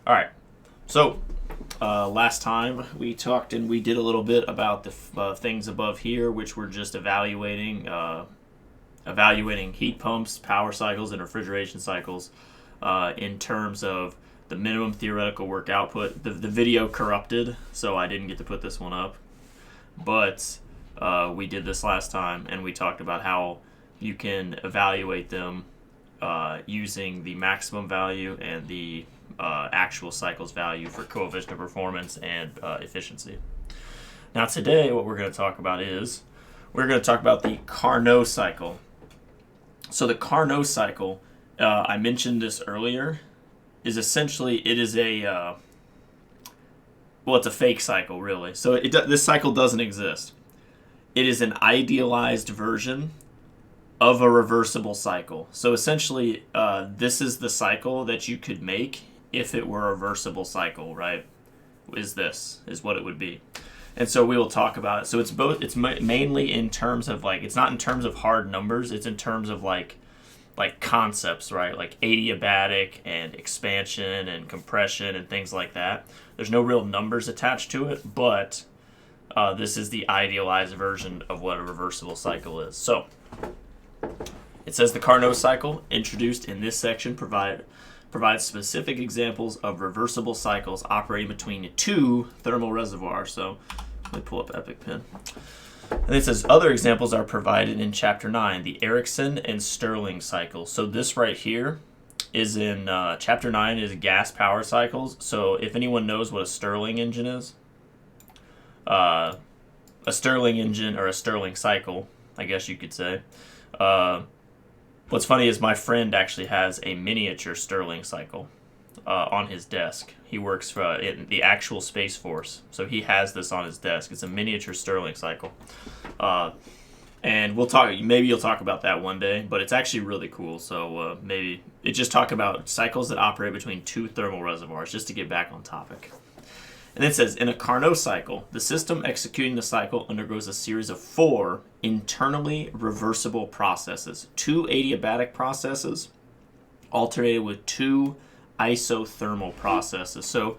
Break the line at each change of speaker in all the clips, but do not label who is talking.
All right. So last time we talked and we did a little bit about the things above here, which were just evaluating heat pumps, power cycles, and refrigeration cycles in terms of the minimum theoretical work output. The video corrupted, so I didn't get to put this one up. But we did this last time, and we talked about how you can evaluate them using the maximum value and the actual cycles value for coefficient of performance and efficiency. Now today what we're going to talk about is we're going to talk about the Carnot cycle. So the Carnot cycle, I mentioned this earlier, is essentially it's a fake cycle really. So this cycle doesn't exist. It is an idealized version of a reversible cycle. So essentially, this is the cycle that you could make if it were a reversible cycle, right? Is what it would be. And so we will talk about it. So it's mainly in terms of it's not in terms of hard numbers, it's in terms of like concepts, right? Like adiabatic and expansion and compression and things like that. There's no real numbers attached to it, but this is the idealized version of what a reversible cycle is. So it says the Carnot cycle, introduced in this section, provides specific examples of reversible cycles operating between two thermal reservoirs. So let me pull up EpicPen. And it says other examples are provided in Chapter 9, the Ericsson and Stirling cycle. So this right here is in Chapter 9 is gas power cycles. So if anyone knows what a Stirling engine is, a Stirling engine or a Stirling cycle, I guess you could say. What's funny is my friend actually has a miniature Stirling cycle on his desk. He works for in the actual Space Force, so he has this on his desk. It's a miniature Stirling cycle, and we'll talk. Maybe you'll talk about that one day, but it's actually really cool. So maybe it just talk about cycles that operate between two thermal reservoirs, just to get back on topic. And it says, in a Carnot cycle, the system executing the cycle undergoes a series of 4 internally reversible processes. 2 adiabatic processes alternated with 2 isothermal processes. So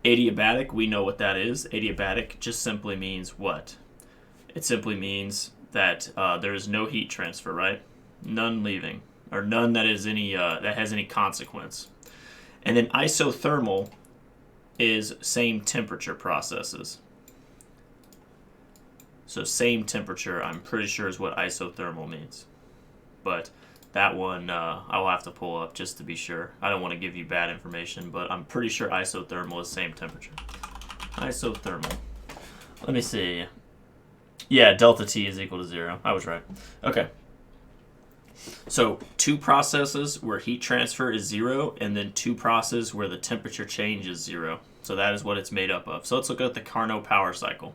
adiabatic, we know what that is. Adiabatic just simply means what? It simply means that there is no heat transfer, right? None leaving, or none that is that has any consequence. And then isothermal is same temperature processes. So same temperature, I'm pretty sure, is what isothermal means. But that one I'll have to pull up just to be sure. I don't want to give you bad information, but I'm pretty sure isothermal is same temperature. Isothermal. Let me see. Yeah, delta T is equal to 0. I was right. Okay. So 2 processes where heat transfer is 0, and then 2 processes where the temperature change is 0. So that is what it's made up of. So let's look at the Carnot power cycle.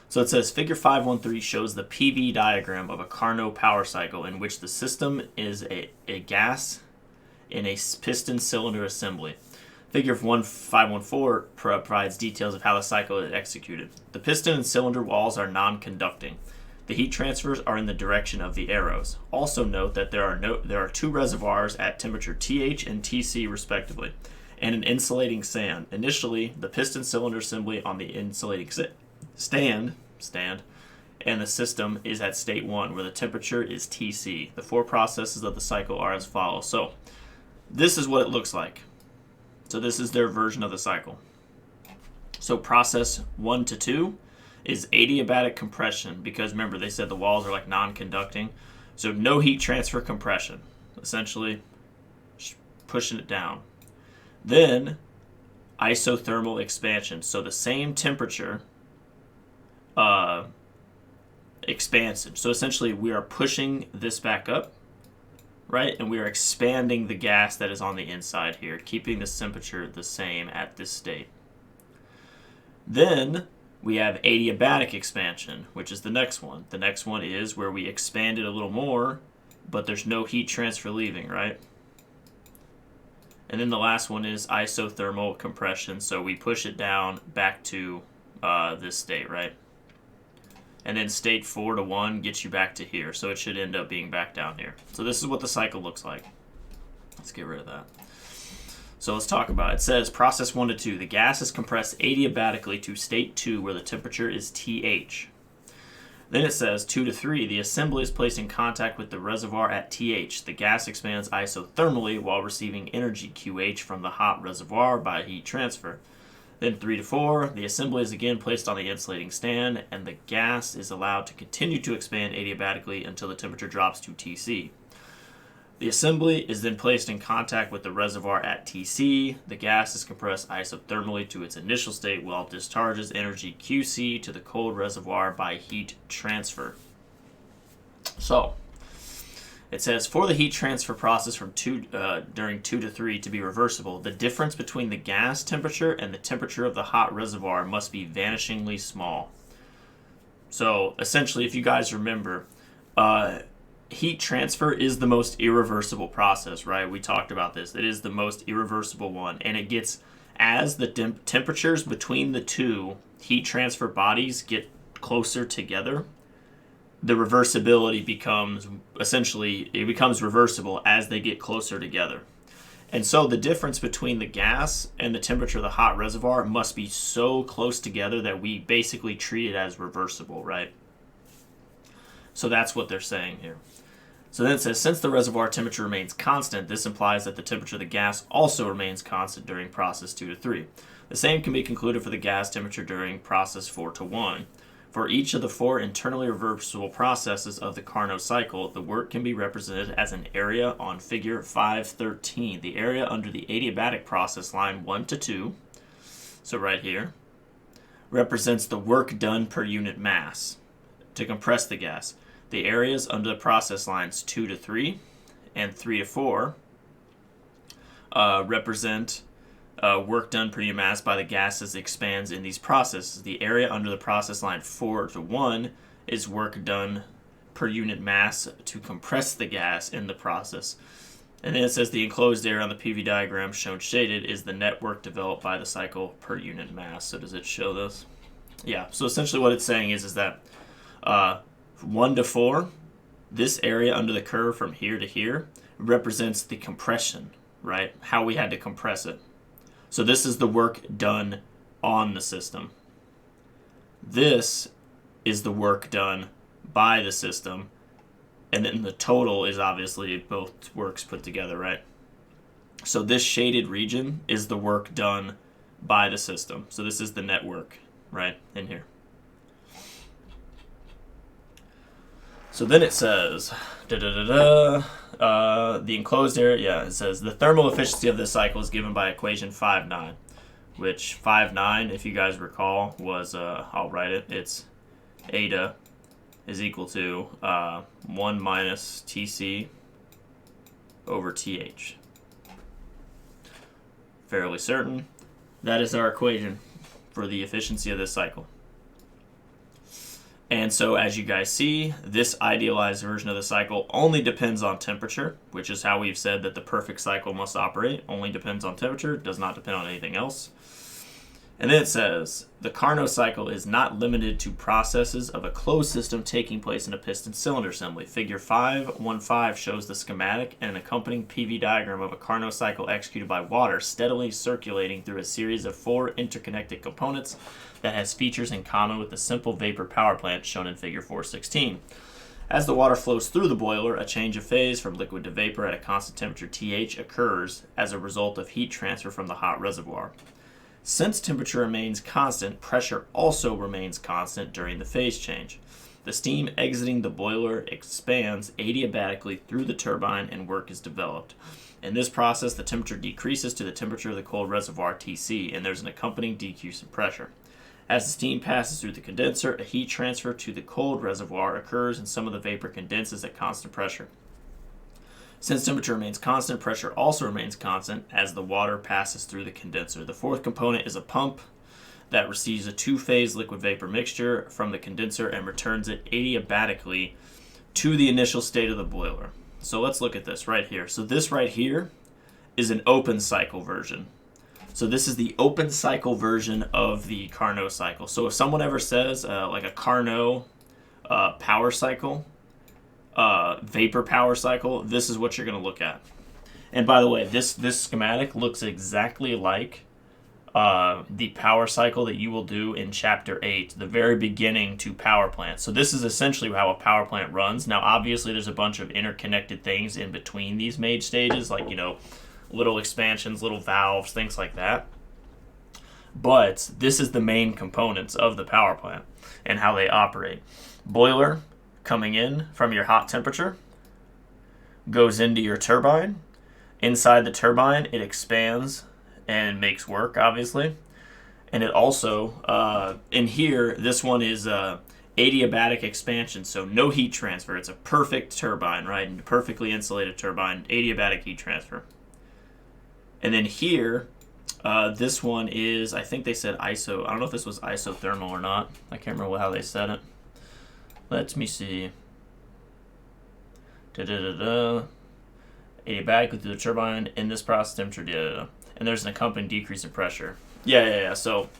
So it says Figure 513 shows the PV diagram of a Carnot power cycle in which the system is a gas in a piston cylinder assembly. Figure 514 provides details of how the cycle is executed. The piston and cylinder walls are non-conducting. The heat transfers are in the direction of the arrows. Also note that there are 2 reservoirs at temperature TH and TC respectively, and an insulating stand. Initially, the piston cylinder assembly on the insulating stand, and the system is at state 1, where the temperature is TC. The 4 processes of the cycle are as follows. So this is what it looks like. So this is their version of the cycle. So process 1 to 2 is adiabatic compression, because remember they said the walls are like non-conducting. So no heat transfer compression, essentially pushing it down. Then isothermal expansion. So the same temperature expansion. So essentially we are pushing this back up, right? And we are expanding the gas that is on the inside here, keeping the temperature the same at this state. Then we have adiabatic expansion, which is the next one. The next one is where we expand it a little more, but there's no heat transfer leaving, right? And then the last one is isothermal compression. So we push it down back to this state, right? And then state 4 to 1 gets you back to here. So it should end up being back down here. So this is what the cycle looks like. Let's get rid of that. So let's talk about it. It says process 1 to 2. The gas is compressed adiabatically to state 2 where the temperature is TH. Then it says 2 to 3. The assembly is placed in contact with the reservoir at TH. The gas expands isothermally while receiving energy QH from the hot reservoir by heat transfer. Then 3 to 4. The assembly is again placed on the insulating stand and the gas is allowed to continue to expand adiabatically until the temperature drops to TC. The assembly is then placed in contact with the reservoir at TC. The gas is compressed isothermally to its initial state while it discharges energy QC to the cold reservoir by heat transfer. So, it says for the heat transfer process from during 2 to 3 to be reversible, the difference between the gas temperature and the temperature of the hot reservoir must be vanishingly small. So, essentially, if you guys remember, heat transfer is the most irreversible process, right? We talked about this. It is the most irreversible one. And it gets, as the temperatures between the two heat transfer bodies get closer together, the reversibility becomes, essentially, it becomes reversible as they get closer together. And so the difference between the gas and the temperature of the hot reservoir must be so close together that we basically treat it as reversible, right? So that's what they're saying here. So then it says, since the reservoir temperature remains constant, this implies that the temperature of the gas also remains constant during process 2 to 3. The same can be concluded for the gas temperature during process 4 to 1. For each of the 4 internally reversible processes of the Carnot cycle, the work can be represented as an area on figure 513. The area under the adiabatic process line 1 to 2, so right here, represents the work done per unit mass to compress the gas. The areas under the process lines 2 to 3 and 3 to 4 represent work done per unit mass by the gas as it expands in these processes. The area under the process line 4 to 1 is work done per unit mass to compress the gas in the process. And then it says the enclosed area on the PV diagram shown shaded is the net work developed by the cycle per unit mass. So does it show this? Yeah, so essentially what it's saying is that 1 to 4, this area under the curve from here to here represents the compression, right? How we had to compress it. So this is the work done on the system. This is the work done by the system. And then the total is obviously both works put together, right? So this shaded region is the work done by the system. So this is the net work, right, in here. So then it says, the enclosed area, it says the thermal efficiency of this cycle is given by equation 5.9, which 5.9, if you guys recall, was, I'll write it, it's eta is equal to 1 minus Tc over Th. Fairly certain. That is our equation for the efficiency of this cycle. And so as you guys see, this idealized version of the cycle only depends on temperature, which is how we've said that the perfect cycle must operate. Only depends on temperature, does not depend on anything else. And then it says, the Carnot cycle is not limited to processes of a closed system taking place in a piston cylinder assembly. Figure 5.15 shows the schematic and an accompanying PV diagram of a Carnot cycle executed by water steadily circulating through a series of 4 interconnected components that has features in common with the simple vapor power plant shown in figure 4.16. As the water flows through the boiler, a change of phase from liquid to vapor at a constant temperature TH occurs as a result of heat transfer from the hot reservoir. Since temperature remains constant, pressure also remains constant during the phase change. The steam exiting the boiler expands adiabatically through the turbine and work is developed. In this process, the temperature decreases to the temperature of the cold reservoir Tc, and there's an accompanying decrease in pressure. As the steam passes through the condenser, a heat transfer to the cold reservoir occurs and some of the vapor condenses at constant pressure. Since temperature remains constant, pressure also remains constant as the water passes through the condenser. The fourth component is a pump that receives a 2-phase liquid vapor mixture from the condenser and returns it adiabatically to the initial state of the boiler. So let's look at this right here. So this right here is an open cycle version. So this is the open cycle version of the Carnot cycle. So if someone ever says like a Carnot power cycle, vapor power cycle, this is what you're going to look at. And by the way, this schematic looks exactly like the power cycle that you will do in Chapter 8, the very beginning to power plant. So this is essentially how a power plant runs. Now, obviously, there's a bunch of interconnected things in between these mage stages, like, you know, little expansions, little valves, things like that. But this is the main components of the power plant and how they operate. Boiler coming in from your hot temperature goes into your turbine. Inside the turbine, it expands and makes work, obviously. And it also, in here, this one is adiabatic expansion, so no heat transfer. It's a perfect turbine, right? And perfectly insulated turbine, adiabatic heat transfer. And then here, this one is, I think they said iso. I don't know if this was isothermal or not. I can't remember how they said it. Let me see. Adiabatic through the turbine in this process temperature. And there's an accompanying decrease in pressure. Yeah. So,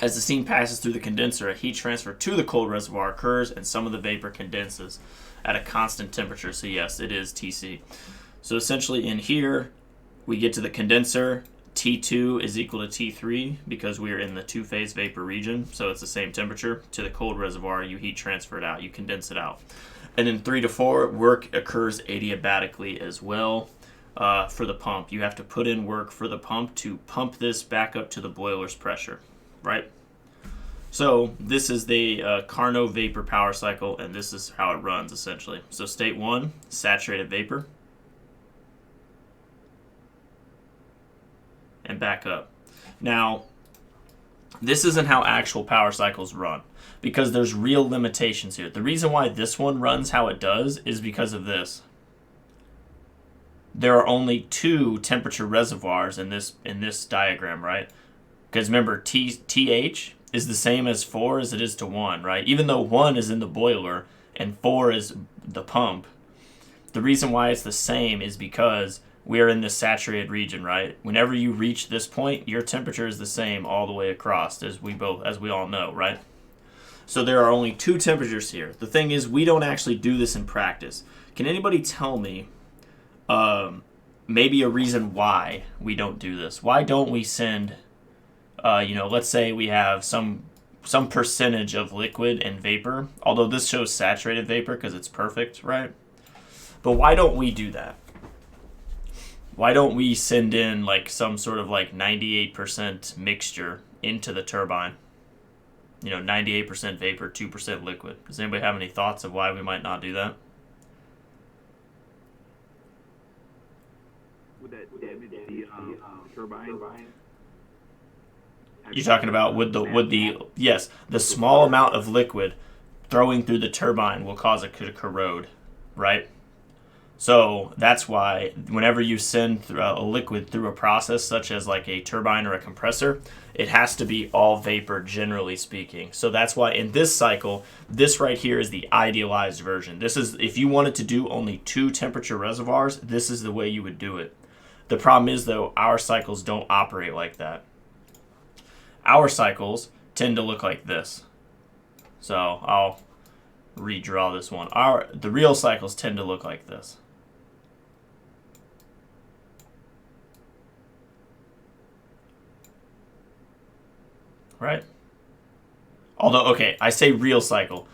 as the steam passes through the condenser, a heat transfer to the cold reservoir occurs, and some of the vapor condenses at a constant temperature. So yes, it is TC. So essentially in here, we get to the condenser. T2 is equal to T3 because we're in the two-phase vapor region, so it's the same temperature. To the cold reservoir, you heat transfer it out, you condense it out. And then 3 to 4, work occurs adiabatically as well. For the pump, you have to put in work for the pump to pump this back up to the boiler's pressure, right? So this is the Carnot vapor power cycle, and this is how it runs essentially. So state 1, saturated vapor, and back up. Now, this isn't how actual power cycles run because there's real limitations here. The reason why this one runs how it does is because of this. There are only 2 temperature reservoirs in this diagram, right? Because remember, TH is the same as 4 as it is to 1, right? Even though 1 is in the boiler and 4 is the pump, the reason why it's the same is because we are in the saturated region, right? Whenever you reach this point, your temperature is the same all the way across, as we all know, right? So there are only 2 temperatures here. The thing is, we don't actually do this in practice. Can anybody tell me maybe a reason why we don't do this? Why don't we send, let's say we have some percentage of liquid and vapor, although this shows saturated vapor because it's perfect, right? But why don't we do that? Why don't we send in like some sort of like 98% mixture into the turbine? 98% vapor, 2% liquid. Does anybody have any thoughts of why we might not do that?
Would that damage the turbine?
You're talking about yes, the small amount of liquid throwing through the turbine will cause it to corrode, right? So that's why whenever you send a liquid through a process such as like a turbine or a compressor, it has to be all vapor, generally speaking. So that's why in this cycle, this right here is the idealized version. This is, if you wanted to do only 2 temperature reservoirs, this is the way you would do it. The problem is, though, our cycles don't operate like that. Our cycles tend to look like this. So I'll redraw this one. The real cycles tend to look like this. Right? Although, okay, I say real cycle.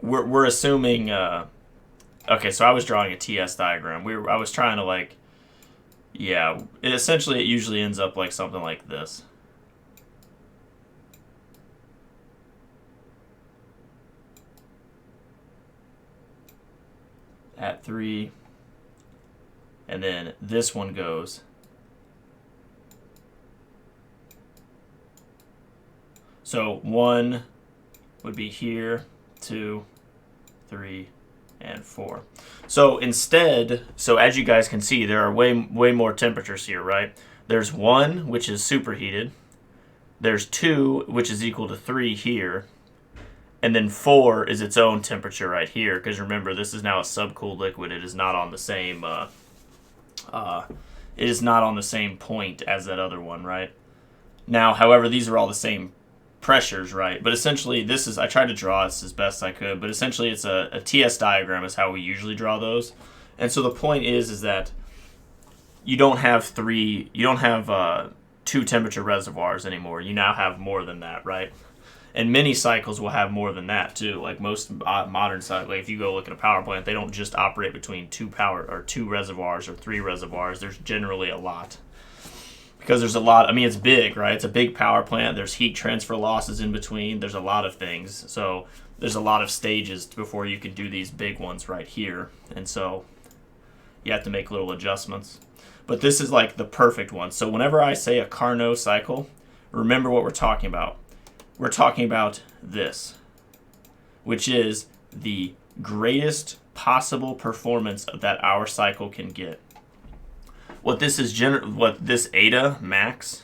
We're assuming, okay, so I was drawing a TS diagram. I was trying to essentially it usually ends up like something like this. At 3, and then this one goes. So 1 would be here, 2, 3, and 4. So instead, as you guys can see, there are way more temperatures here, right? There's 1, which is superheated. There's 2, which is equal to 3 here. And then 4 is its own temperature right here, because remember, this is now a subcooled liquid. It is not on the same point as that other one, right? Now, however, these are all the same pressures, right? But essentially, I tried to draw this as best I could, but essentially it's a TS diagram is how we usually draw those. And so the point is that you don't have two temperature reservoirs anymore. You now have more than that, right? And many cycles will have more than that too. Like most modern cycles, like if you go look at a power plant, they don't just operate between two reservoirs or three reservoirs. There's generally a lot. Because there's a lot, I mean, it's big, right? It's a big power plant. There's heat transfer losses in between. There's a lot of things. So there's a lot of stages before you can do these big ones right here. And so you have to make little adjustments. But this is like the perfect one. So whenever I say a Carnot cycle, remember what we're talking about. We're talking about this, which is the greatest possible performance that our cycle can get. What this eta max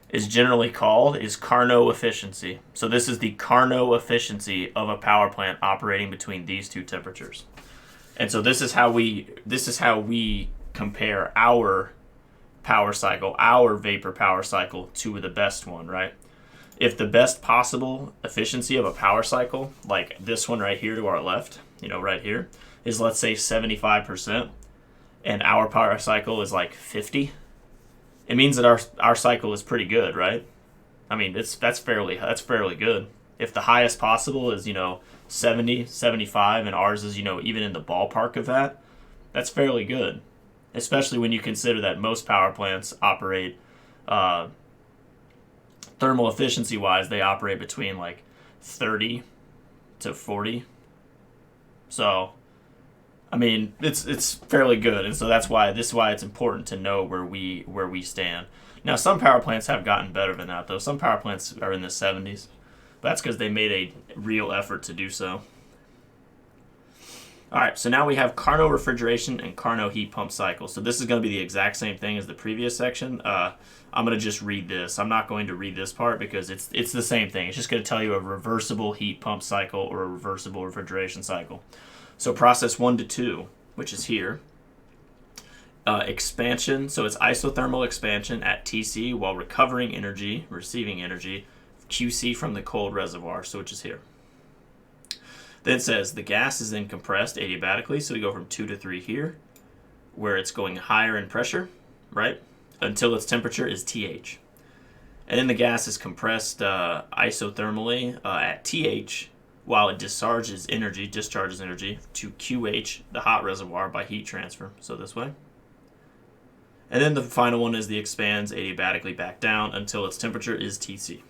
is generally called is Carnot efficiency. So this is the Carnot efficiency of a power plant operating between these two temperatures. And so this is how we compare our power cycle, our vapor power cycle, to the best one, right? If the best possible efficiency of a power cycle, like this one right here to our left, right here, is let's say 75%, and our power cycle is like 50, it means that our cycle is pretty good, right? I mean, that's fairly good. If the highest possible is 70, 75, and ours is even in the ballpark of that, that's fairly good. Especially when you consider that most power plants operate thermal efficiency wise, they operate between like 30 to 40. So I mean, it's fairly good, and so that's why it's important to know where we stand. Now, some power plants have gotten better than that, though. Some power plants are in the 70s, but that's because they made a real effort to do so. All right, so now we have Carnot refrigeration and Carnot heat pump cycle. So this is going to be the exact same thing as the previous section. I'm going to just read this. I'm not going to read this part because it's the same thing. It's just going to tell you a reversible heat pump cycle or a reversible refrigeration cycle. So process 1 to 2, which is here. Expansion, so it's isothermal expansion at TC while receiving energy, QC from the cold reservoir, so which is here. Then it says the gas is then compressed adiabatically, so we go from 2 to 3 here, where it's going higher in pressure, right, until its temperature is TH. And then the gas is compressed isothermally at TH, while it discharges energy to QH, the hot reservoir, by heat transfer, so this way. And then the final one is the expands adiabatically back down until its temperature is TC.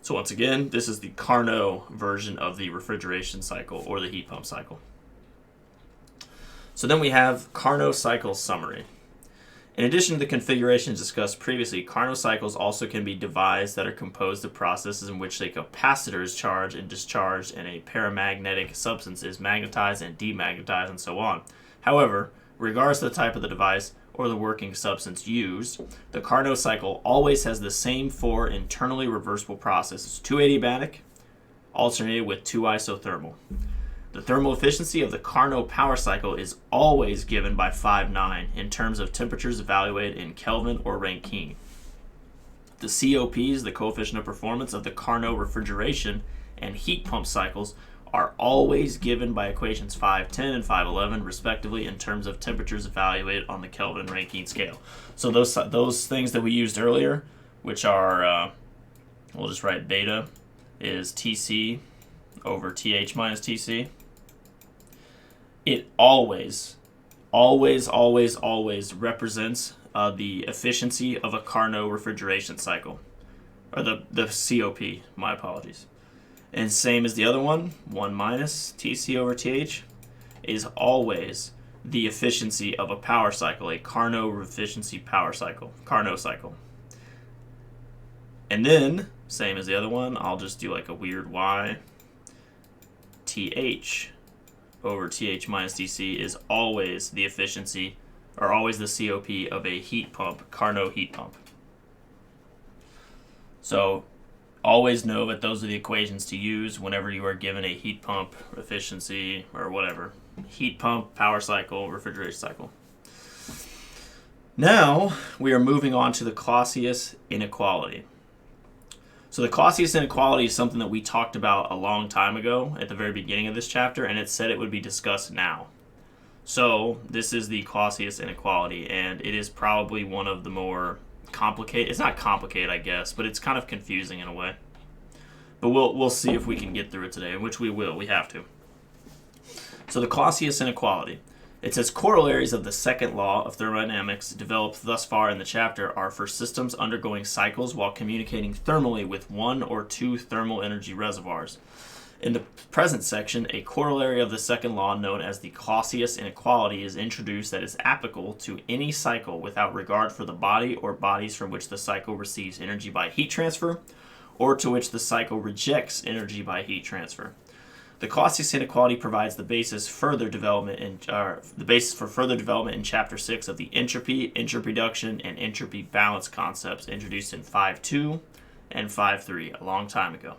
So once again, this is the Carnot version of the refrigeration cycle or the heat pump cycle. So then we have Carnot cycle summary. In addition to the configurations discussed previously, Carnot cycles also can be devised that are composed of processes in which a capacitor is charged and discharged and a paramagnetic substance is magnetized and demagnetized and so on. However, regardless of the type of the device or the working substance used, the Carnot cycle always has the same 4 internally reversible processes: 2 adiabatic, alternated with 2 isothermal. The thermal efficiency of the Carnot power cycle is always given by 5.9 in terms of temperatures evaluated in Kelvin or Rankine. The COPs, the coefficient of performance of the Carnot refrigeration and heat pump cycles, are always given by equations 510 and 511 respectively in terms of temperatures evaluated on the Kelvin-Rankine scale. So those things that we used earlier, which are, we'll just write beta, is TC over TH minus TC. It always represents the efficiency of a Carnot refrigeration cycle, or the COP, my apologies. And same as the other one, 1 minus TC over TH, is always the efficiency of a power cycle, a Carnot efficiency power cycle, Carnot cycle. And then, same as the other one, I'll just do like a weird Y. TH over TH minus TC is always the efficiency, or always the COP of a heat pump, Carnot heat pump. So always know that those are the equations to use whenever you are given a heat pump efficiency or whatever. Heat pump, power cycle, refrigeration cycle. Now we are moving on to the Clausius inequality. So the Clausius inequality is something that we talked about a long time ago at the very beginning of this chapter, and it said it would be discussed now. So this is the Clausius inequality, and it is probably one of the more complicated. It's not complicated, I guess, but it's kind of confusing in a way. But we'll see if we can get through it today, which we will. We have to. So the Clausius inequality. It says corollaries of the second law of thermodynamics developed thus far in the chapter are for systems undergoing cycles while communicating thermally with one or two thermal energy reservoirs. In the present section, a corollary of the second law known as the Clausius inequality is introduced that is applicable to any cycle without regard for the body or bodies from which the cycle receives energy by heat transfer or to which the cycle rejects energy by heat transfer. The Clausius inequality provides the basis for further development in Chapter 6 of the entropy, entropy reduction, and entropy balance concepts introduced in 5.2 and 5.3 a long time ago.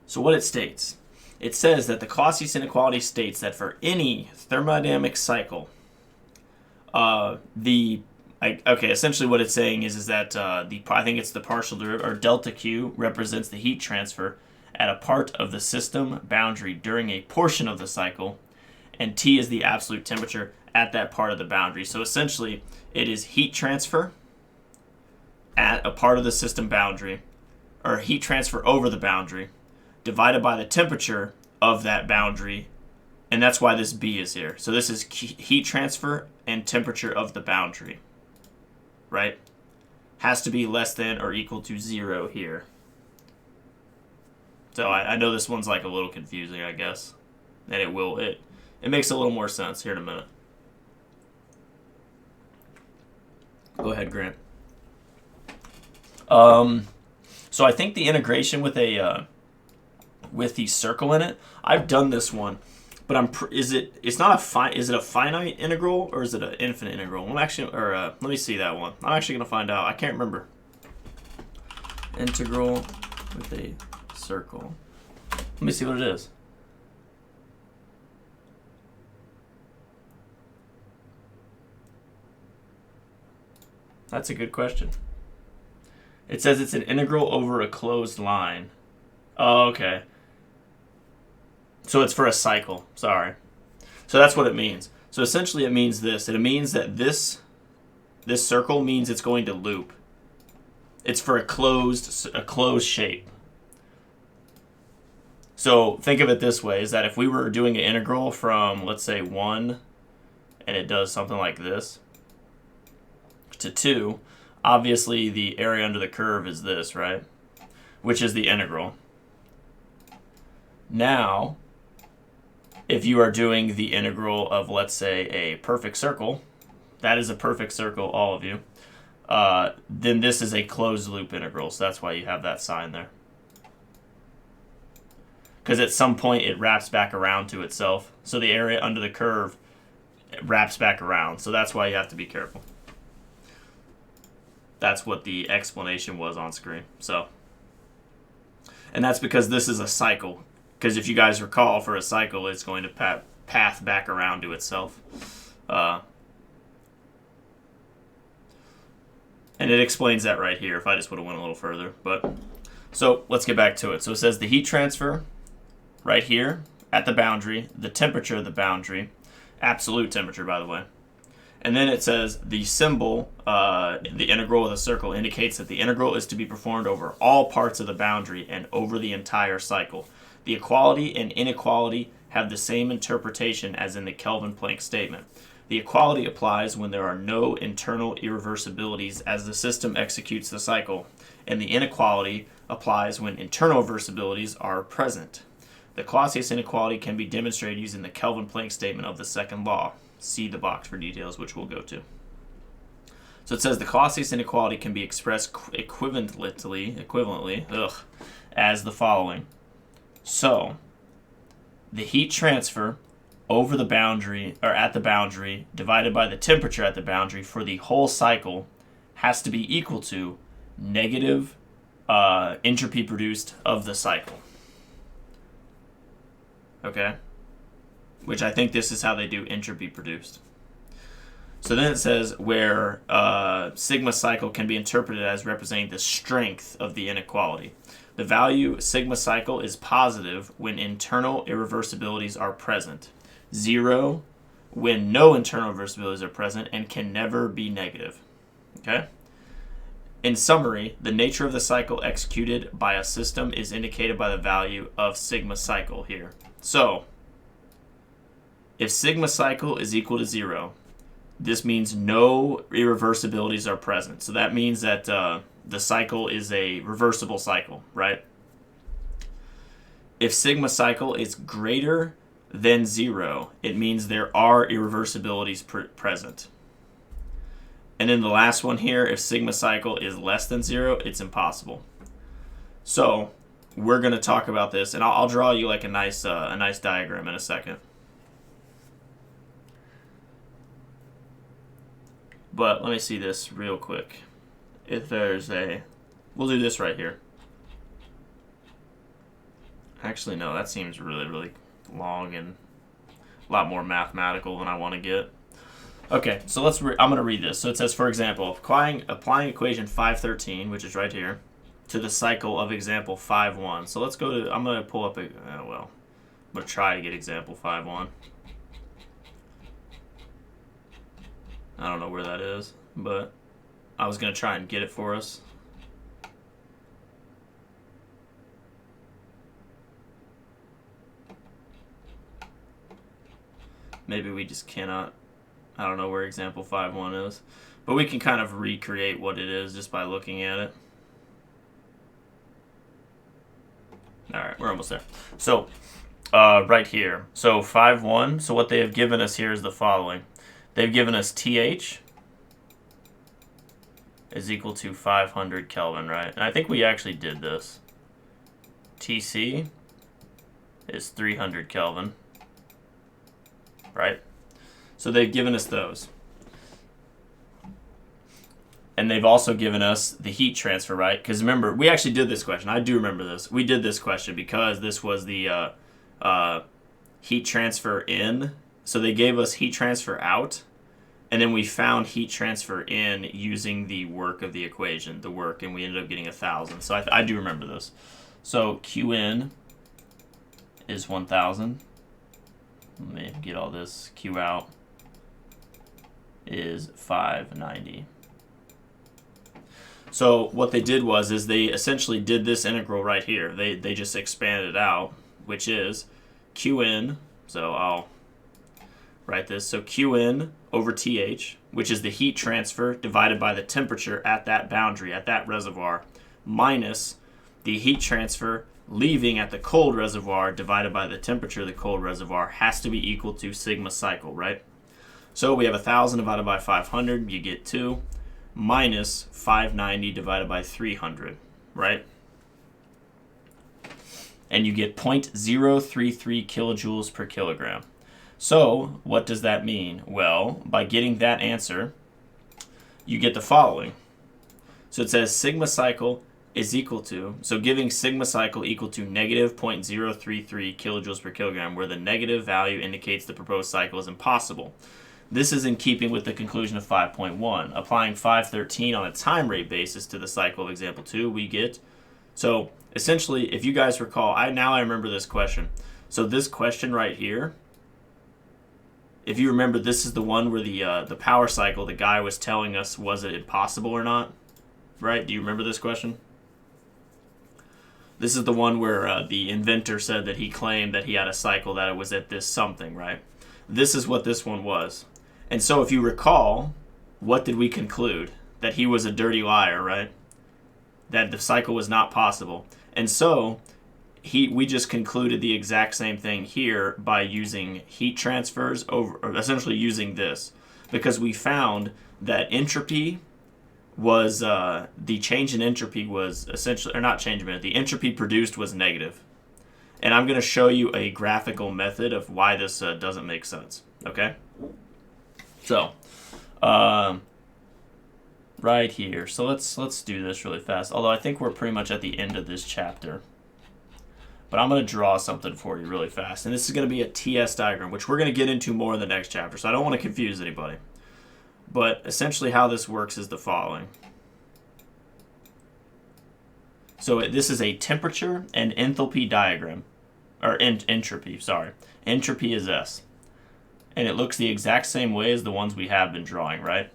So what it states, it says that the Clausius inequality states that for any thermodynamic cycle, essentially what it's saying is that I think it's the partial derivative, or delta Q represents the heat transfer at a part of the system boundary during a portion of the cycle, and T is the absolute temperature at that part of the boundary. So essentially, it is heat transfer at a part of the system boundary, or heat transfer over the boundary, divided by the temperature of that boundary, and that's why this B is here. So this is heat transfer and temperature of the boundary, right? Has to be less than or equal to 0 here. So I know this one's like a little confusing, I guess. And it makes a little more sense here in a minute. Go ahead, Grant. So I think the integration with the circle in it, I've done this one, but is it a finite integral or is it an infinite integral? Let me see that one. I'm actually gonna find out. I can't remember. Integral with a circle. Let me see what it is. That's a good question. It says it's an integral over a closed line. Oh, okay. So it's for a cycle. Sorry. So that's what it means. So essentially it means this. It means that this circle means it's going to loop. It's for a closed shape. So think of it this way, is that if we were doing an integral from, let's say, 1, and it does something like this, to 2, obviously the area under the curve is this, right? Which is the integral. Now, if you are doing the integral of, let's say, a perfect circle, that is a perfect circle, all of you, then this is a closed loop integral, so that's why you have that sign there. Because at some point it wraps back around to itself. So the area under the curve wraps back around. So that's why you have to be careful. That's what the explanation was on screen. So, and that's because this is a cycle. Because if you guys recall, for a cycle, it's going to path back around to itself. And it explains that right here if I just would have went a little further. But so let's get back to it. So it says the heat transfer right here at the boundary, the temperature of the boundary, absolute temperature, by the way. And then it says the symbol, the integral of the circle, indicates that the integral is to be performed over all parts of the boundary and over the entire cycle. The equality and inequality have the same interpretation as in the Kelvin-Planck statement. The equality applies when there are no internal irreversibilities as the system executes the cycle, and the inequality applies when internal reversibilities are present. The Clausius inequality can be demonstrated using the Kelvin-Planck statement of the second law. See the box for details, which we'll go to. So it says the Clausius inequality can be expressed equivalently as the following. So, the heat transfer over the boundary, or at the boundary, divided by the temperature at the boundary for the whole cycle has to be equal to negative entropy produced of the cycle. Okay? Which I think this is how they do entropy produced. So then it says where sigma cycle can be interpreted as representing the strength of the inequality. The value sigma cycle is positive when internal irreversibilities are present. 0 when no internal reversibilities are present, and can never be negative. Okay? In summary, the nature of the cycle executed by a system is indicated by the value of sigma cycle here. So, if sigma cycle is equal to 0, this means no irreversibilities are present. So that means that the cycle is a reversible cycle, right? If sigma cycle is greater than 0, it means there are irreversibilities present. And then the last one here, if sigma cycle is less than 0, it's impossible. So we're going to talk about this, and I'll draw you like a nice diagram in a second. But let me see this real quick. If there's we'll do this right here. Actually, no, that seems really, really long and a lot more mathematical than I want to get. Okay, so I'm going to read this. So it says, for example, applying equation 513, which is right here, to the cycle of example 5.1. So let's go to, I'm going to pull up I'm going to try to get example 5.1. I don't know where that is, but I was going to try and get it for us. Maybe we just cannot. I don't know where example 5.1 is, but we can kind of recreate what it is just by looking at it. All right, we're almost there. So right here, so 5.1, so what they have given us here is the following. They've given us TH is equal to 500 Kelvin, right? And I think we actually did this. TC is 300 Kelvin, right? So they've given us those. And they've also given us the heat transfer, right? Because remember, we actually did this question. I do remember this. We did this question because this was the heat transfer in. So they gave us heat transfer out, and then we found heat transfer in using the work of the equation, and we ended up getting 1,000. So I do remember this. So Qin is 1,000. Let me get all this. Q out is 590. So what they did is they essentially did this integral right here. They just expanded it out, which is Qn. So I'll write this. So Qn over TH, which is the heat transfer divided by the temperature at that boundary, at that reservoir, minus the heat transfer leaving at the cold reservoir divided by the temperature of the cold reservoir, has to be equal to sigma cycle, right? So we have 1,000 divided by 500, you get 2, minus 590 divided by 300, right? And you get 0.033 kilojoules per kilogram. So what does that mean? Well, by getting that answer, you get the following. So it says sigma cycle is equal to, so giving sigma cycle equal to negative 0.033 kilojoules per kilogram, where the negative value indicates the proposed cycle is impossible. This is in keeping with the conclusion of 5.1. Applying 513 on a time rate basis to the cycle of example 2, we get, so essentially, if you guys recall, I remember this question. So this question right here, if you remember, this is the one where the power cycle, the guy was telling us, was it impossible or not? Right? Do you remember this question? This is the one where the inventor said that he claimed that he had a cycle that it was at this something, right? This is what this one was. And so if you recall, what did we conclude? That he was a dirty liar, right? That the cycle was not possible. And so we just concluded the exact same thing here by using heat transfers or essentially using this, because we found that entropy was the change in entropy was essentially, or not change in entropy, the entropy produced was negative. And I'm going to show you a graphical method of why this doesn't make sense. Okay? So, right here. So let's do this really fast. Although I think we're pretty much at the end of this chapter. But I'm going to draw something for you really fast. And this is going to be a TS diagram, which we're going to get into more in the next chapter. So I don't want to confuse anybody. But essentially how this works is the following. So this is a temperature and enthalpy diagram. Or entropy, sorry. Entropy is S. And it looks the exact same way as the ones we have been drawing, right?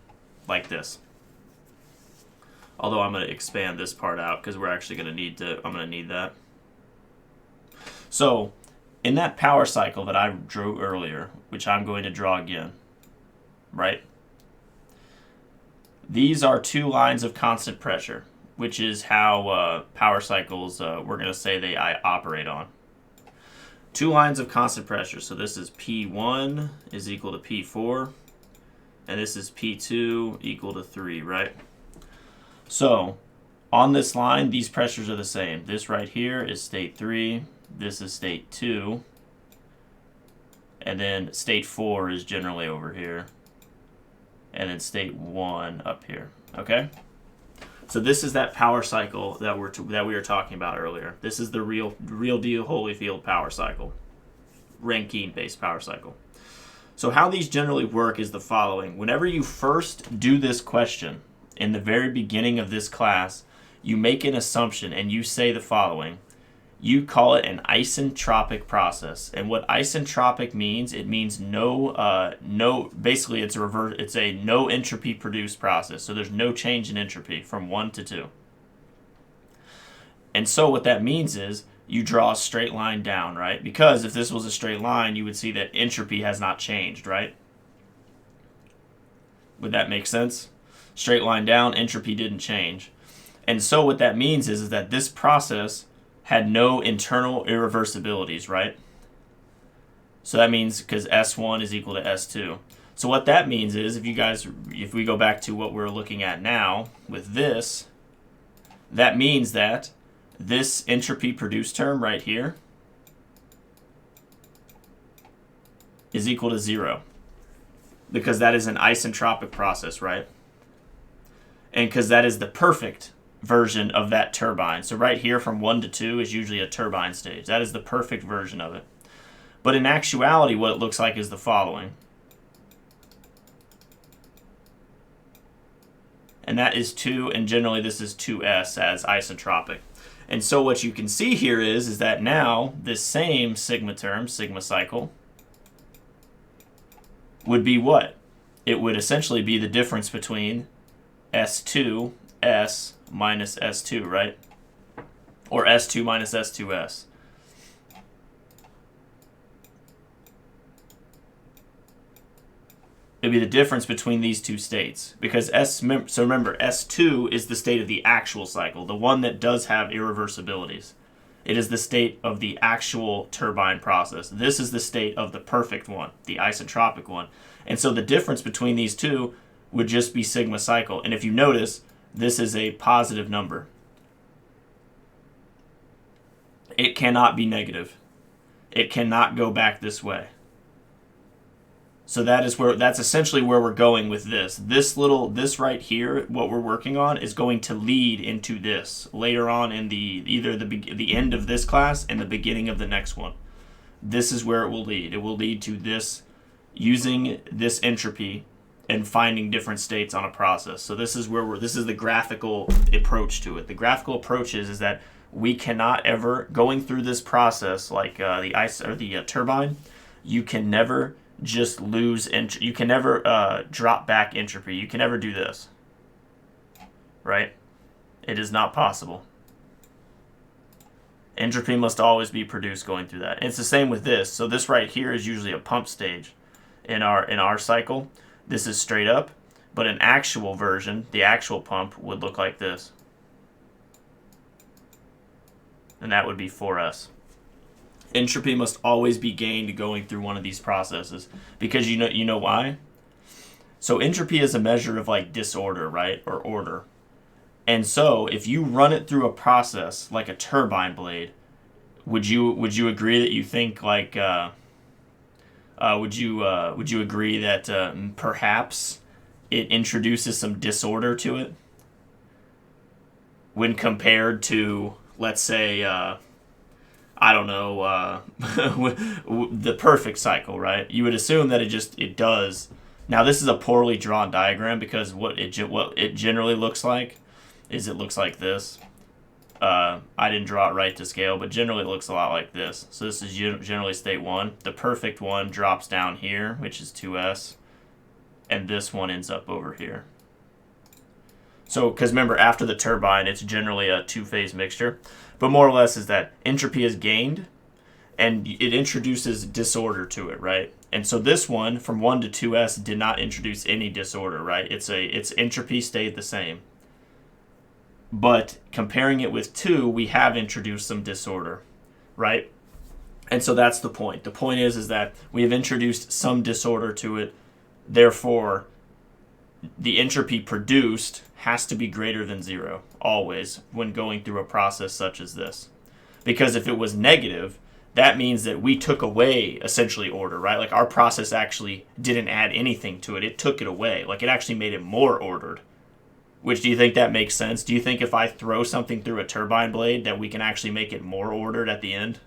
Like this. Although I'm going to expand this part out because we're actually going to need to, I'm going to need that. So, in that power cycle that I drew earlier, which I'm going to draw again, right? These are two lines of constant pressure, which is how power cycles, we're going to say they operate on. Two lines of constant pressure. So this is P1 is equal to P4, and this is P2 equal to 3, right? So on this line, these pressures are the same. This right here is state 3, this is state 2, and then state 4 is generally over here, and then state 1 up here, okay? So this is that power cycle that we were talking about earlier. This is the real deal Holyfield power cycle, Rankine-based power cycle. So how these generally work is the following. Whenever you first do this question in the very beginning of this class, you make an assumption and you say the following. You call it an isentropic process. And what isentropic means, it means basically it's a no entropy produced process. So there's no change in entropy from 1 to 2. And so what that means is you draw a straight line down, right? Because if this was a straight line, you would see that entropy has not changed, right? Would that make sense? Straight line down, entropy didn't change. And so what that means is that this process had no internal irreversibilities, right? So that means because S1 is equal to S2. So what that means is if we go back to what we're looking at now with this, that means that this entropy produced term right here is equal to 0 because that is an isentropic process, right? And because that is the perfect version of that turbine. So right here from 1 to 2 is usually a turbine stage. That is the perfect version of it. But in actuality, what it looks like is the following. And that is 2, and generally this is 2s as isentropic. And so what you can see here is that now this same sigma term, sigma cycle, would be what? It would essentially be the difference between S2s minus S2, right? Or S2 minus S2s. It'd be the difference between these two states. Because so remember, S2 is the state of the actual cycle, the one that does have irreversibilities. It is the state of the actual turbine process. This is the state of the perfect one, the isentropic one. And so the difference between these two would just be sigma cycle. And if you notice, this is a positive number. It cannot be negative. It cannot go back this way. So that's essentially where we're going with this. This right here, what we're working on, is going to lead into this later on in either the end of this class and the beginning of the next one. This is where it will lead. It will lead to this, using this entropy and finding different states on a process. So this is the graphical approach to it. The graphical approach is that we cannot ever, going through this process like the turbine, you can never just lose you can never drop back entropy. You can never do this, right? It is not possible. Entropy must always be produced going through that. And it's the same with this. So this right here is usually a pump stage in our cycle. This is straight up, but an actual version, the actual pump, would look like this. And that would be 4s. Entropy must always be gained going through one of these processes. Because you know why? So entropy is a measure of like disorder, right? Or order. And so if you run it through a process like a turbine blade, would you agree that you think like would you agree that perhaps it introduces some disorder to it when compared to, let's say, I don't know, the perfect cycle, right? You would assume that it does. Now this is a poorly drawn diagram because what it generally looks like is it looks like this. I didn't draw it right to scale, but generally it looks a lot like this. So this is generally state 1. The perfect one drops down here, which is 2s, and this one ends up over here. So, because remember, after the turbine, it's generally a two-phase mixture. But more or less is that entropy is gained, and it introduces disorder to it, right? And so this one, from 1 to 2s, did not introduce any disorder, right? Its entropy stayed the same. But comparing it with 2, we have introduced some disorder, right? And so that's the point. The point is that we have introduced some disorder to it. Therefore, the entropy produced has to be greater than 0, always, when going through a process such as this. Because if it was negative, that means that we took away, essentially, order, right? Like, our process actually didn't add anything to it. It took it away. Like, it actually made it more ordered. Which, do you think that makes sense? Do you think if I throw something through a turbine blade that we can actually make it more ordered at the end?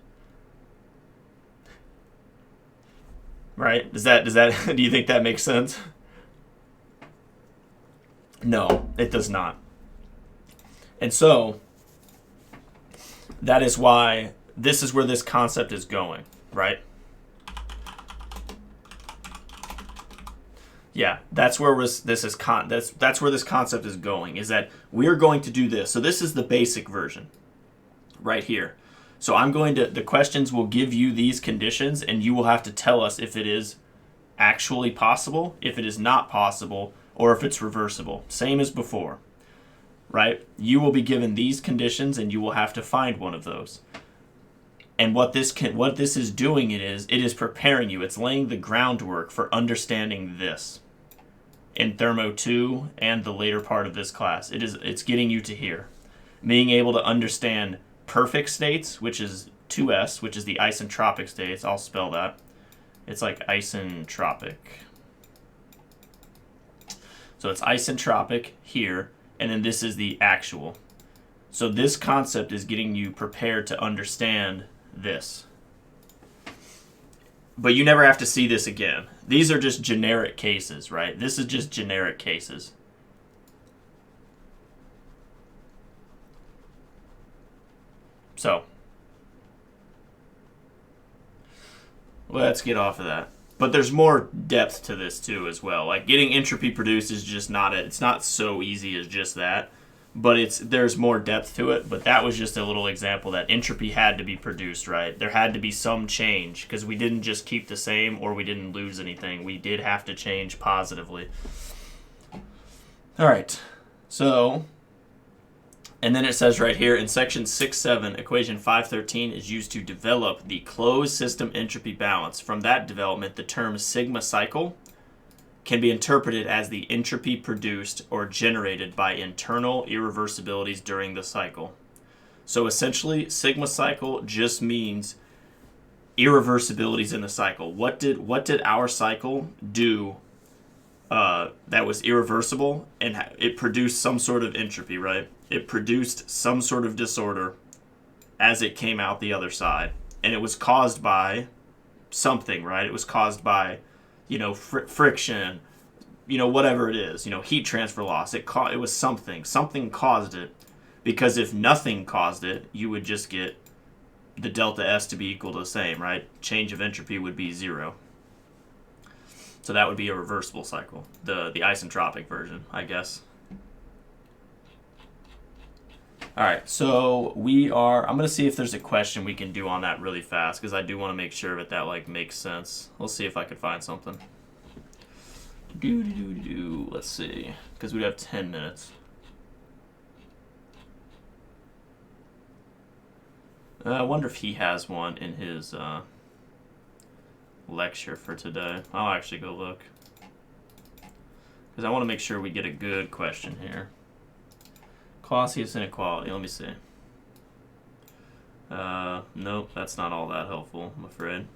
Right? Do you think that makes sense? No, it does not. And so, that is why this is where this concept is going, right? Yeah, that's where that's where this concept is going, is that we're going to do this. So this is the basic version right here. So the questions will give you these conditions, and you will have to tell us if it is actually possible, if it is not possible, or if it's reversible. Same as before, right? You will be given these conditions, and you will have to find one of those. And what this is doing, it is preparing you. It's laying the groundwork for understanding this in Thermo 2 and the later part of this class. It's getting you to here. Being able to understand perfect states, which is 2s, which is the isentropic states. I'll spell that. It's like isentropic. So it's isentropic here, and then this is the actual. So this concept is getting you prepared to understand this. But you never have to see this again. These are just generic cases, right? This is just generic cases. So, let's get off of that. But there's more depth to this too as well. Like, getting entropy produced is just it's not so easy as just that. But there's more depth to it. But that was just a little example that entropy had to be produced, right? There had to be some change, because we didn't just keep the same or we didn't lose anything. We did have to change positively. All right. So, and then it says right here, in section 6.7, equation 513 is used to develop the closed system entropy balance. From that development, the term sigma cycle can be interpreted as the entropy produced or generated by internal irreversibilities during the cycle. So essentially, sigma cycle just means irreversibilities in the cycle. What did our cycle do that was irreversible, and it produced some sort of entropy, right? It produced some sort of disorder as it came out the other side. And it was caused by something, right? It was caused by, friction, whatever it is, heat transfer loss. It was something. Something caused it. Because if nothing caused it, you would just get the delta S to be equal to the same, right? Change of entropy would be 0. So that would be a reversible cycle. The isentropic version, I guess. All right, so I'm going to see if there's a question we can do on that really fast, because I do want to make sure that makes sense. We'll see if I can find something. Let's see, because we have 10 minutes. I wonder if he has one in his lecture for today. I'll actually go look, because I want to make sure we get a good question here. Clausius inequality, let me see. Nope, that's not all that helpful, I'm afraid.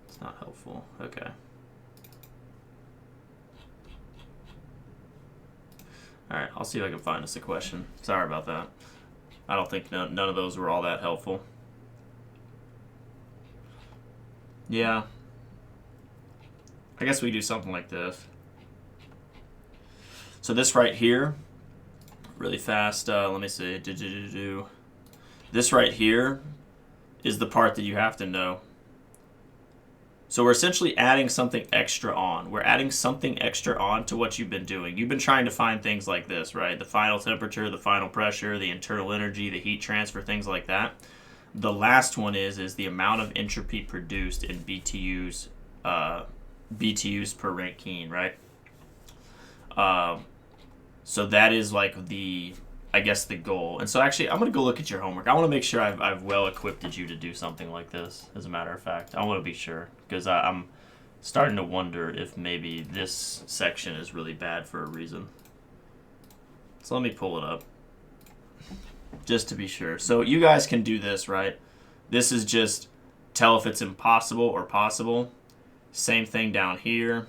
It's not helpful, okay. Alright, I'll see if I can find us a question. Sorry about that. I don't think none of those were all that helpful. Yeah. I guess we do something like this. So this right here, really fast, let me see. This right here is the part that you have to know. So we're essentially adding something extra on. We're adding something extra on to what you've been doing. You've been trying to find things like this, right? The final temperature, the final pressure, the internal energy, the heat transfer, things like that. The last one is the amount of entropy produced in BTUs per Rankine, right? So that is like the, I guess, the goal. And so actually, I'm going to go look at your homework. I want to make sure I've well equipped you to do something like this, as a matter of fact. I want to be sure, because I'm starting to wonder if maybe this section is really bad for a reason. So let me pull it up, just to be sure. So you guys can do this, right? This is just tell if it's impossible or possible. Same thing down here.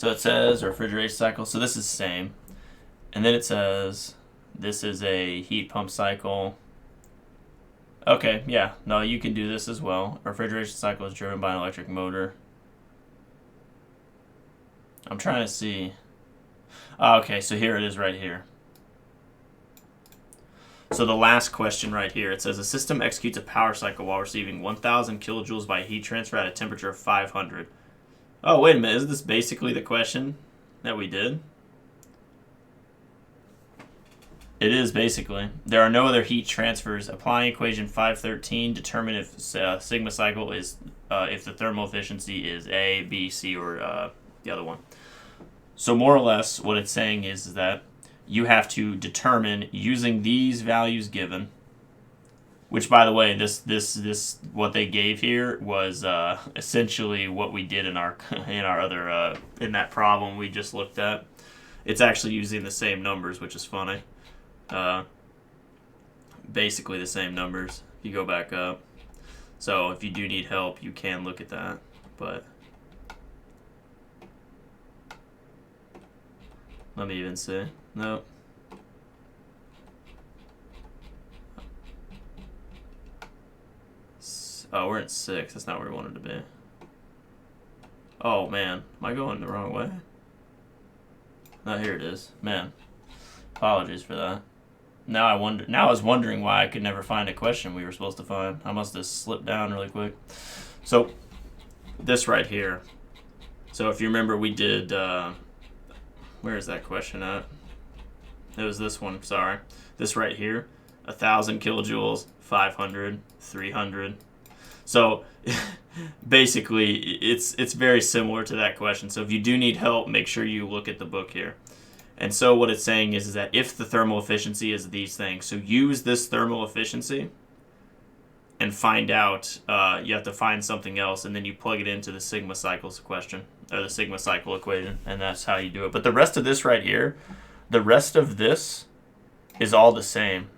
So it says refrigeration cycle. So this is the same. And then it says this is a heat pump cycle. Okay, yeah. No, you can do this as well. A refrigeration cycle is driven by an electric motor. I'm trying to see. Okay, so here it is right here. So the last question right here, it says a system executes a power cycle while receiving 1,000 kilojoules by heat transfer at a temperature of 500. Oh, wait a minute. Isn't this basically the question that we did? It is, basically. There are no other heat transfers. Applying equation 513, determine if sigma cycle is, if the thermal efficiency is A, B, C, or the other one. So more or less, what it's saying is that you have to determine, using these values given, which, by the way, this what they gave here was essentially what we did in our other in that problem we just looked at. It's actually using the same numbers, which is funny. Basically the same numbers. If you go back up, so if you do need help, you can look at that. But let me even see. Nope. Oh, we're at 6. That's not where we wanted to be. Oh, man. Am I going the wrong way? No, here it is. Man. Apologies for that. Now I was wondering why I could never find a question we were supposed to find. I must have slipped down really quick. So, this right here. So, if you remember, we did... where is that question at? It was this one, sorry. This right here. 1,000 kilojoules, 500, 300. So basically, it's very similar to that question. So if you do need help, make sure you look at the book here. And so what it's saying is that if the thermal efficiency is these things, so use this thermal efficiency and find out, you have to find something else, and then you plug it into the sigma cycles question, or the sigma cycle equation, and that's how you do it. But the rest of this right here, the rest of this is all the same.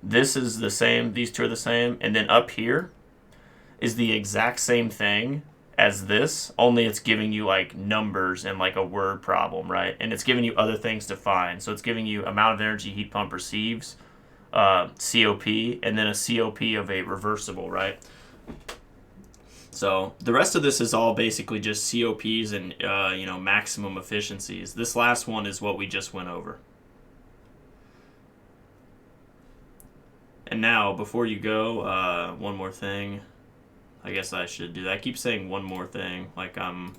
This is the same, these two are the same, and then up here is the exact same thing as this, only it's giving you like numbers and like a word problem, right? And it's giving you other things to find. So it's giving you amount of energy heat pump receives, COP, and then a COP of a reversible, right? So the rest of this is all basically just COPs and maximum efficiencies. This last one is what we just went over. And now, before you go, one more thing. I guess I should do that. I keep saying one more thing, like I'm,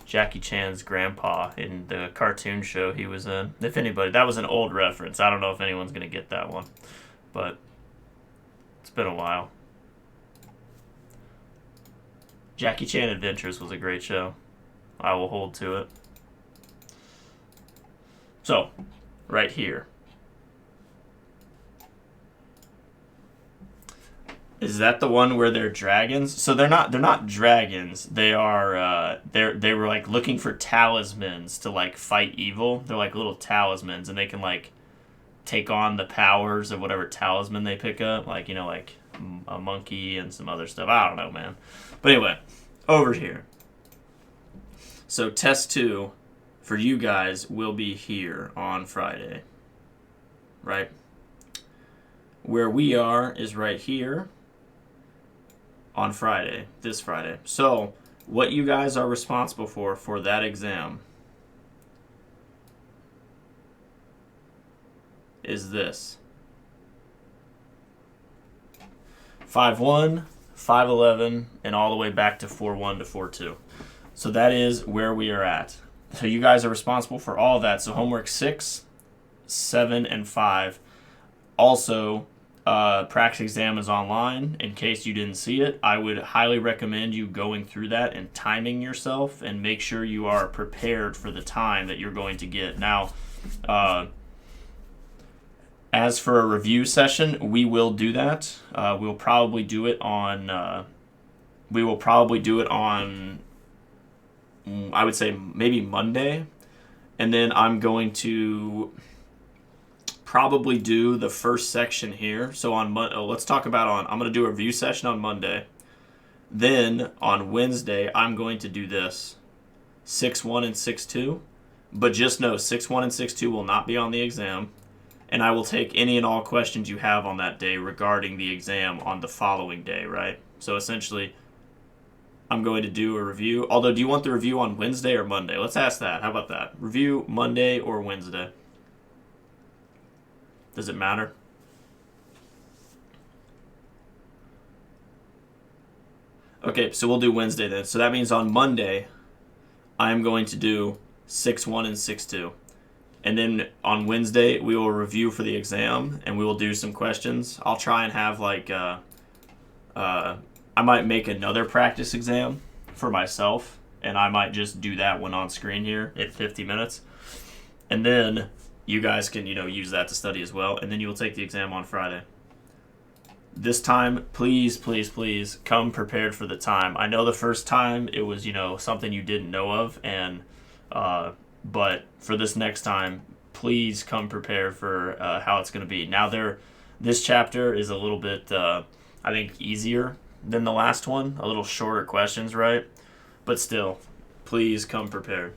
Jackie Chan's grandpa in the cartoon show he was in. If anybody, that was an old reference. I don't know if anyone's going to get that one, but it's been a while. Jackie Chan Adventures was a great show. I will hold to it. So, right here. Is that the one where they're dragons? So they're not dragons. They are they were like looking for talismans to like fight evil. They're like little talismans, and they can like take on the powers of whatever talisman they pick up, like like a monkey and some other stuff. I don't know, man. But anyway, over here. So test 2 for you guys will be here on Friday. Right? Where we are is right here on Friday, this Friday. So what you guys are responsible for that exam is this. 5-1, 5-11, and all the way back to 4-1 to 4-2. So that is where we are at. So you guys are responsible for all of that. So homework 6, 7, and 5. Also, practice exam is online. In case you didn't see it, I would highly recommend you going through that and timing yourself and make sure you are prepared for the time that you're going to get. Now, as for a review session, we will do that. We'll probably do it on. I would say maybe Monday, and then I'm going to probably do the first section here. So on let's talk about I'm going to do a review session on Monday. Then on Wednesday, I'm going to do this 6-1 and 6-2. But just know 6-1 and 6-2 will not be on the exam. And I will take any and all questions you have on that day regarding the exam on the following day, right? So essentially, I'm going to do a review. Although, do you want the review on Wednesday or Monday? Let's ask that. How about that? Review Monday or Wednesday? Does it matter? Okay, so we'll do Wednesday then. So that means on Monday, I'm going to do 6-1 and 6-2. And then on Wednesday, we will review for the exam, and we will do some questions. I'll try and have I might make another practice exam for myself, and I might just do that one on screen here at 50 minutes. And then you guys can, use that to study as well, and then you will take the exam on Friday. This time, please, please, please come prepared for the time. I know the first time it was, something you didn't know of, and but for this next time, please come prepared for how it's going to be. Now, this chapter is a little bit, I think, easier than the last one. A little shorter questions, right? But still, please come prepared.